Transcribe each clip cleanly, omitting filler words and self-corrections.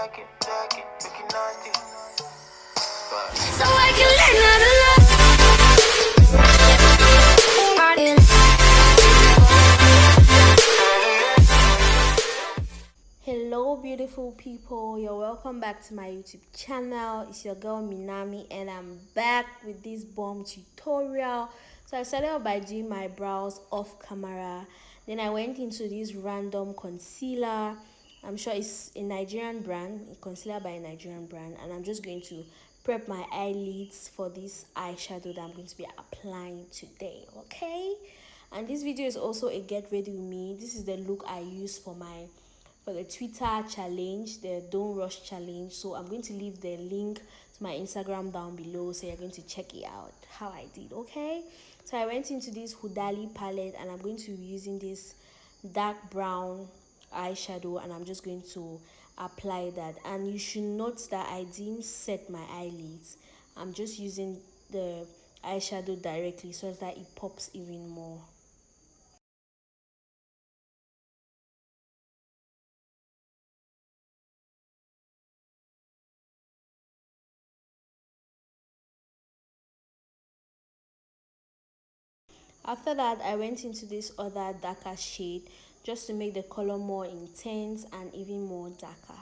So I can learn how to love. Hello beautiful people, you're welcome back to my YouTube channel. It's your girl Minami and I'm back with this bomb tutorial. So I started out by doing my brows off camera, then I went into this random concealer. I'm sure it's a Nigerian brand, a concealer by a Nigerian brand, and I'm just going to prep my eyelids for this eyeshadow that I'm going to be applying today. Okay, and this video is also a get ready with me. This is the look I use for the Twitter challenge, the Don't Rush challenge. So I'm going to leave the link to my Instagram down below, so you're going to check it out how I did. Okay, so I went into this Hudali palette and I'm going to be using this dark brown eyeshadow and I'm just going to apply that. And you should note that I didn't set my eyelids. I'm just using the eyeshadow directly so that it pops even more. After that, I went into this other darker shade just to make the color more intense and even more darker.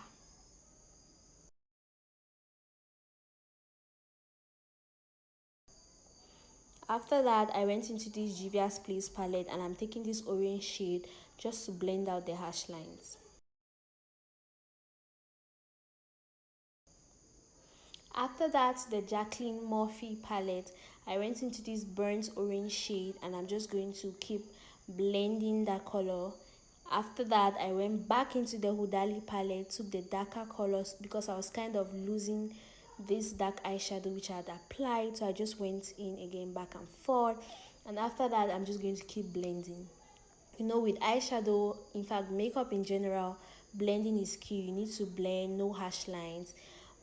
After that, I went into this Juvia's Place palette and I'm taking this orange shade just to blend out the harsh lines. After that, the Jacqueline Murphy palette, I went into this burnt orange shade and I'm just going to keep blending that color. After that, I went back into the Hudali palette, took the darker colors because I was kind of losing this dark eyeshadow which I had applied, so I just went in again back and forth. And after that, I'm just going to keep blending. You know, with eyeshadow, in fact makeup in general, blending is key. You need to blend, no harsh lines,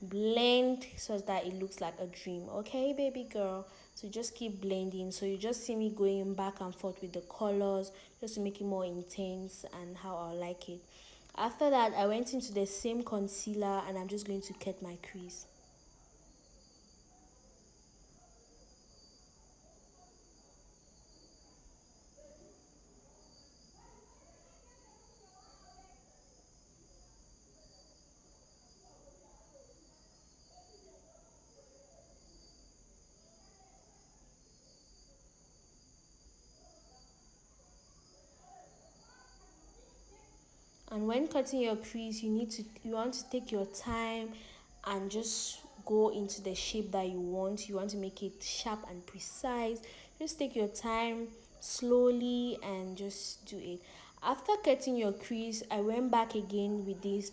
blend so that it looks like a dream. Okay baby girl, so just keep blending. So you just see me going back and forth with the colors just to make it more intense and how I like it. After that, I went into the same concealer and I'm just going to cut my crease. And when cutting your crease, you want to take your time and just go into the shape that you want. You want to make it sharp and precise. Just take your time slowly and just do it. After cutting your crease, I went back again with the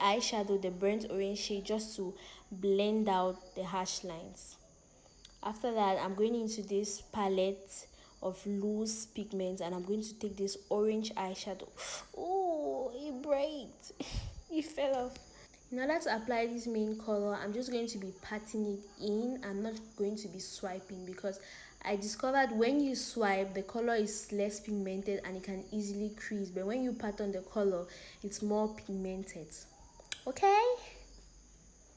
eyeshadow, the burnt orange shade, just to blend out the harsh lines. After that, I'm going into this palette of loose pigments and I'm going to take this orange eyeshadow. Oh, it breaks. It fell off. In order to apply this main color, I'm just going to be patting it in. I'm not going to be swiping because I discovered when you swipe, the color is less pigmented and it can easily crease, but when you pat on the color, it's more pigmented. Okay,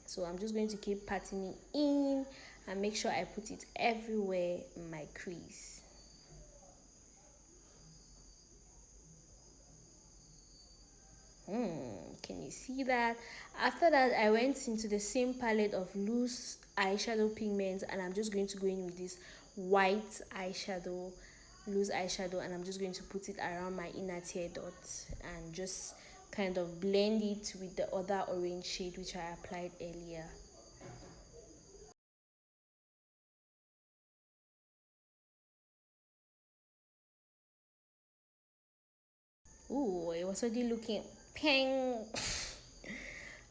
so I'm just going to keep patting it in and make sure I put it everywhere in my crease. Can you see that? After that, I went into the same palette of loose eyeshadow pigments and I'm just going to go in with this white eyeshadow, loose eyeshadow, and I'm just going to put it around my inner tear dots and just kind of blend it with the other orange shade which I applied earlier. Ooh, it was already looking pink.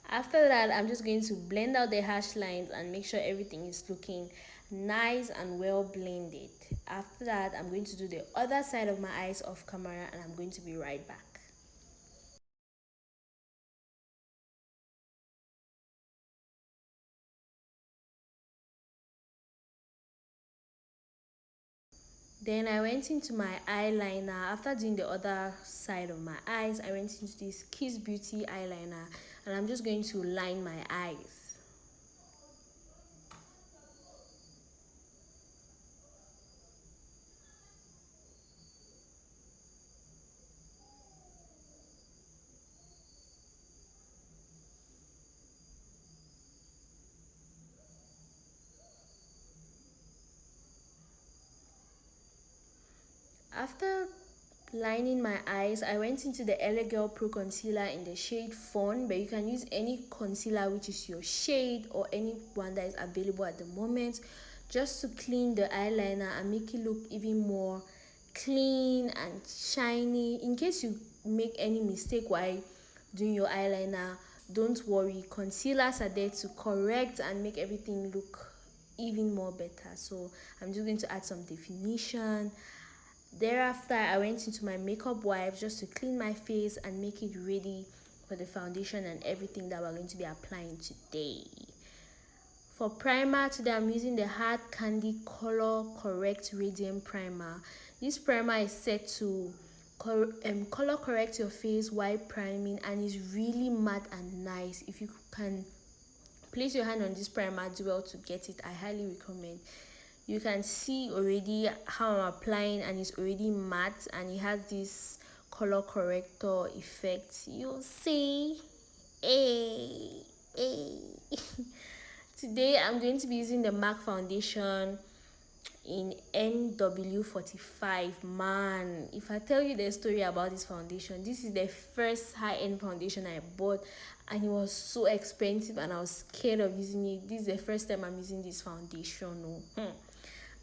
After that, I'm just going to blend out the harsh lines and make sure everything is looking nice and well blended. After that, I'm going to do the other side of my eyes off camera and I'm going to be right back. Then I went into my eyeliner. After doing the other side of my eyes, I went into this Kiss Beauty eyeliner, and I'm just going to line my eyes. After lining my eyes, I went into the LA Girl Pro Concealer in the shade Fawn, but you can use any concealer which is your shade or any one that is available at the moment, just to clean the eyeliner and make it look even more clean and shiny. In case you make any mistake while doing your eyeliner, don't worry, concealers are there to correct and make everything look even more better. So I'm just going to add some definition. Thereafter, I went into my makeup wipes just to clean my face and make it ready for the foundation and everything that we're going to be applying today. For primer, today I'm using the Hard Candy Color Correct Radiant Primer. This primer is set to color correct your face while priming, and is really matte and nice. If you can place your hand on this primer, do well to get it. I highly recommend. You can see already how I'm applying, and it's already matte, and it has this color corrector effect. You'll see. Hey, hey. Today I'm going to be using the MAC foundation in NW45. Man, if I tell you the story about this foundation, this is the first high-end foundation I bought, and it was so expensive and I was scared of using it. This is the first time I'm using this foundation.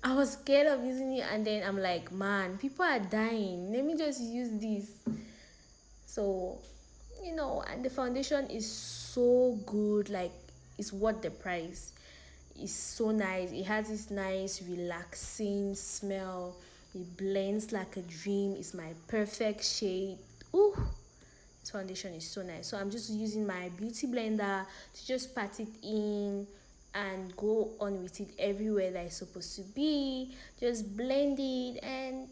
I was scared of using it, and then I'm like, man, people are dying, let me just use this. So, and the foundation is so good, like, it's worth the price. It's so nice. It has this nice relaxing smell. It blends like a dream. It's my perfect shade. Ooh, this foundation is so nice. So I'm just using my beauty blender to just pat it in and go on with it everywhere that it's supposed to be. Just blend it, and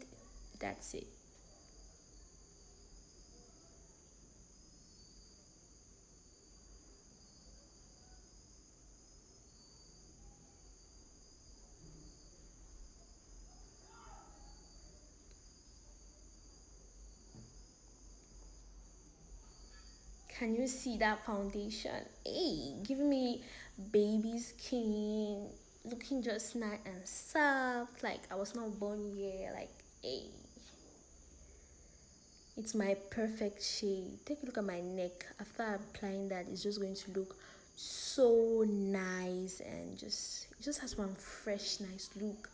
that's it. Can you see that foundation? Hey, giving me baby skin, looking just nice and soft, like I was not born yet. Like, hey, it's my perfect shade. Take a look at my neck. After applying that, it's just going to look so nice, and it just has one fresh, nice look.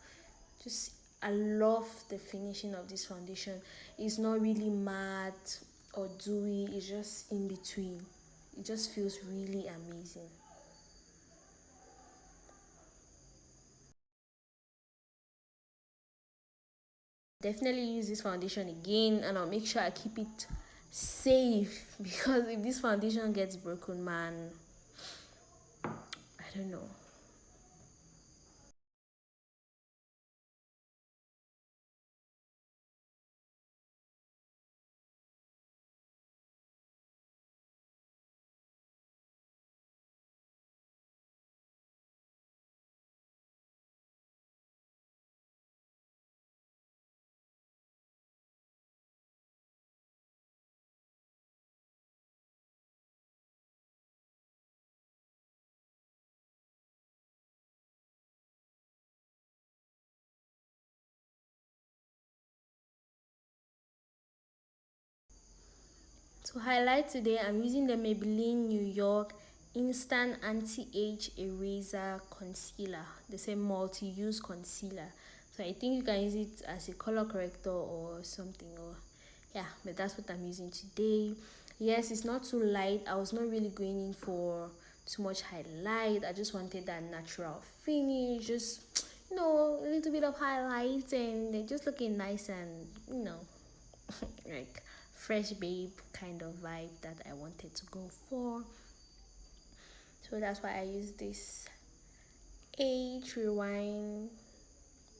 Just, I love the finishing of this foundation. It's not really matte or dewy, it's just in between. It just feels really amazing. Definitely use this foundation again, and I'll make sure I keep it safe, because if this foundation gets broken, man, I don't know. To highlight today, I'm using the Maybelline New York Instant Anti-Age Eraser Concealer. They say multi-use concealer. So I think you can use it as a color corrector or something. Or yeah, but that's what I'm using today. Yes, it's not too light. I was not really going in for too much highlight. I just wanted that natural finish. Just, a little bit of highlight, and just looking nice, and like fresh babe kind of vibe that I wanted to go for. So that's why I use this age rewind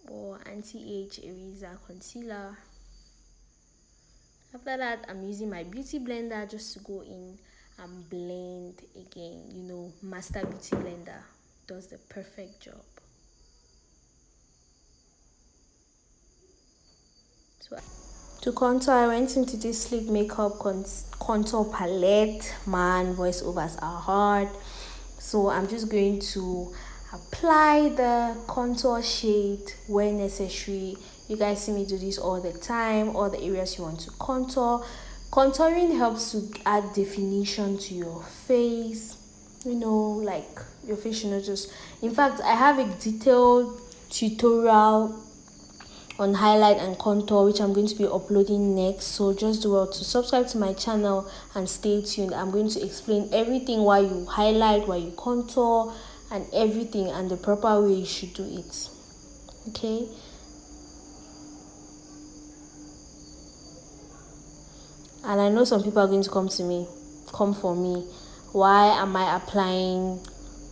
or anti-age eraser concealer. After that, I'm using my beauty blender just to go in and blend again. You know, Master Beauty Blender does the perfect job. So to contour, I went into this Sleek Makeup contour palette. Man, voiceovers are hard. So I'm just going to apply the contour shade where necessary. You guys see me do this all the time. All the areas you want to contour. Contouring helps to add definition to your face. You know, like your face should not just. In fact, I have a detailed tutorial on highlight and contour, which I'm going to be uploading next. So just do well to subscribe to my channel and stay tuned. I'm going to explain everything, why you highlight, why you contour, and everything, and the proper way you should do it. Okay. And I know some people are going to come for me. Why am I applying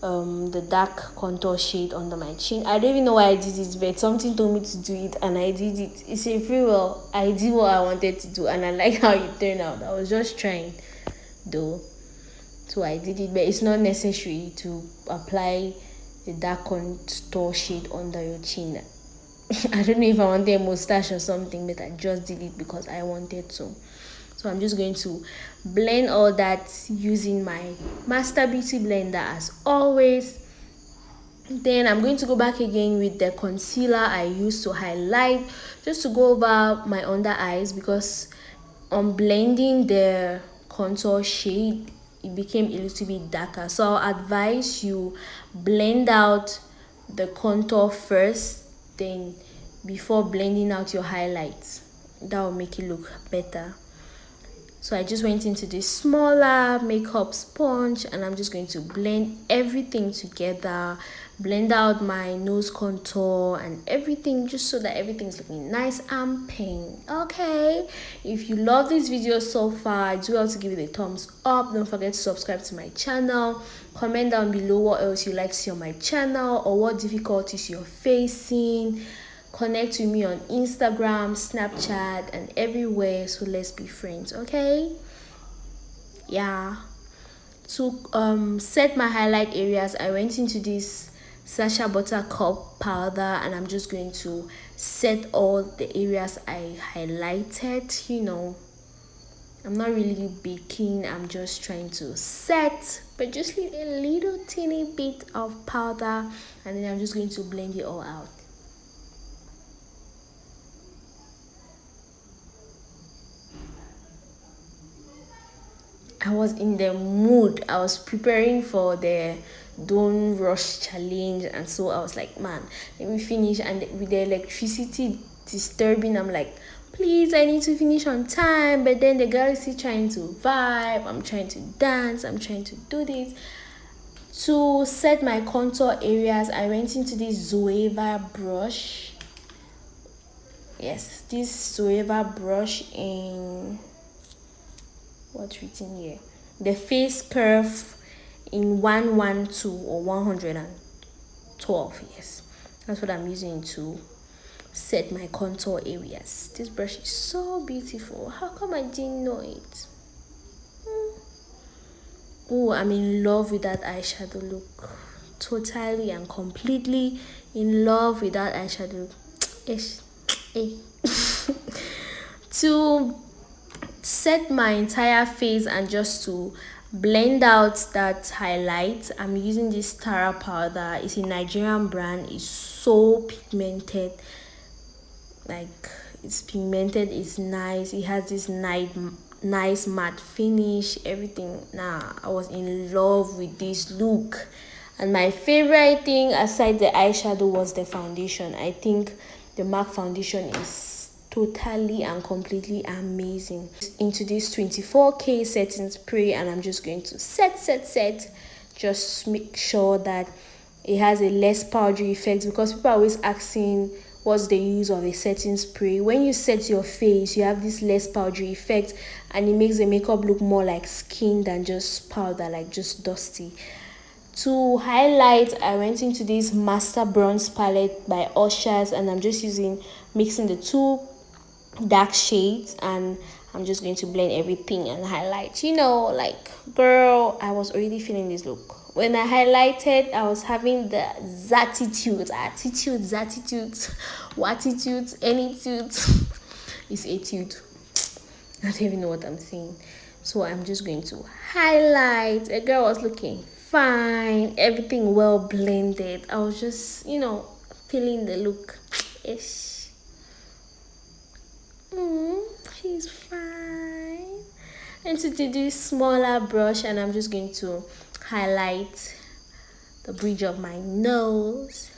the dark contour shade under my chin? I don't even know why I did it, but something told me to do it and I did it. It's a free will. I did what I wanted to do and I like how it turned out. I was just trying though, so I did it, but it's not necessary to apply the dark contour shade under your chin. I don't know if I wanted a mustache or something, but I just did it because I wanted to. So I'm just going to blend all that using my Master Beauty Blender as always. Then I'm going to go back again with the concealer I used to highlight, just to go over my under eyes, because on blending the contour shade it became a little bit darker. So I'll advise you blend out the contour first, then before blending out your highlights. That will make it look better. So I just went into this smaller makeup sponge and I'm just going to blend everything together, blend out my nose contour and everything, just so that everything's looking nice and pink. Okay, if you love this video so far, do well to give it a thumbs up. Don't forget to subscribe to my channel. Comment down below what else you like to see on my channel or what difficulties you're facing. Connect with me on Instagram, Snapchat, and everywhere. So let's be friends, okay? Yeah. To set my highlight areas, I went into this Sacha Buttercup powder and I'm just going to set all the areas I highlighted. You know, I'm not really baking, I'm just trying to set, but just a little teeny bit of powder, and then I'm just going to blend it all out. I was in the mood. I was preparing for the Don't Rush challenge, and so I was like, man, let me finish. And with the electricity disturbing, I'm like, please, I need to finish on time. But then the girl is still trying to vibe, I'm trying to dance, I'm trying to do this. To set my contour areas, I went into this Zoeva brush. Yes, this Zoeva brush in, what's written here, the face curve in 112 or 112. Yes, that's what I'm using to set my contour areas. This brush is so beautiful. How come I didn't know it? Oh, I'm in love with that eyeshadow look. Totally and completely in love with that eyeshadow. To set my entire face and just to blend out that highlight, I'm using this Tara powder. It's a Nigerian brand. It's so pigmented, like it's pigmented, it's nice, it has this nice matte finish, everything. I was in love with this look. And my favorite thing aside the eyeshadow was the foundation. I think the MAC foundation is totally and completely amazing. Into this 24K setting spray, and I'm just going to set, just make sure that it has a less powdery effect, because people are always asking what's the use of a setting spray. When you set your face, you have this less powdery effect and it makes the makeup look more like skin than just powder, like just dusty. To highlight, I went into this Master Bronze palette by Ushers, and I'm just mixing the two dark shades, and I'm just going to blend everything and highlight. You know, like, girl, I was already feeling this look. When I highlighted, I was having the attitude, attitude, anytude. It's etude. I don't even know what I'm saying. So I'm just going to highlight. A girl was looking fine, everything well blended. I was just, you know, feeling the look ish. She's fine. And to do this smaller brush, and I'm just going to highlight the bridge of my nose,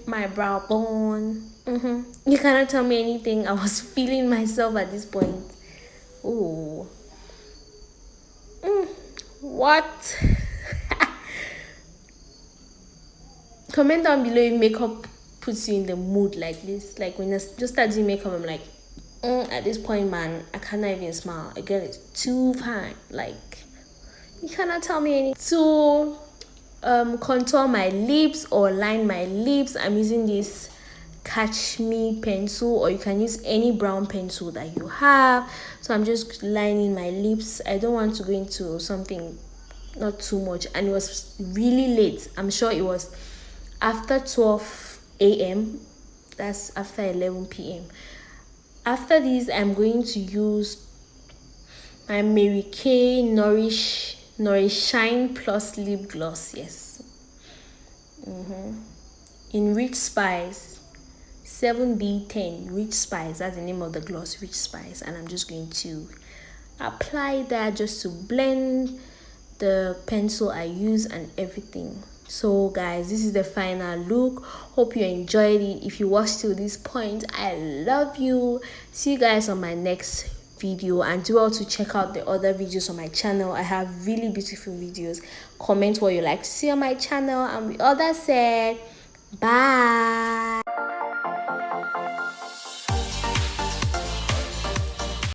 my brow bone. You cannot tell me anything. I was feeling myself at this point. Oh, what? Comment down below if makeup puts you in the mood like this. Like, when I just start doing makeup, I'm like, at this point, man, I cannot even smile. A girl is too fine. Like, you cannot tell me anything. To contour my lips or line my lips, I'm using this Catch Me pencil, or you can use any brown pencil that you have. So I'm just lining my lips. I don't want to go into something not too much, and it was really late. I'm sure it was after 12 a.m. That's after 11 p.m. After this, I'm going to use my Mary Kay Nourish Shine Plus lip gloss. Yes, in Rich Spice 7B10. Rich Spice, that's the name of the gloss, Rich Spice. And I'm just going to apply that just to blend the pencil I use and everything. So guys, this is the final look. Hope you enjoyed it. If you watched till this point, I love you. See you guys on my next video, and do also check out the other videos on my channel. I have really beautiful videos. Comment what you like to see on my channel, and with all that said, bye.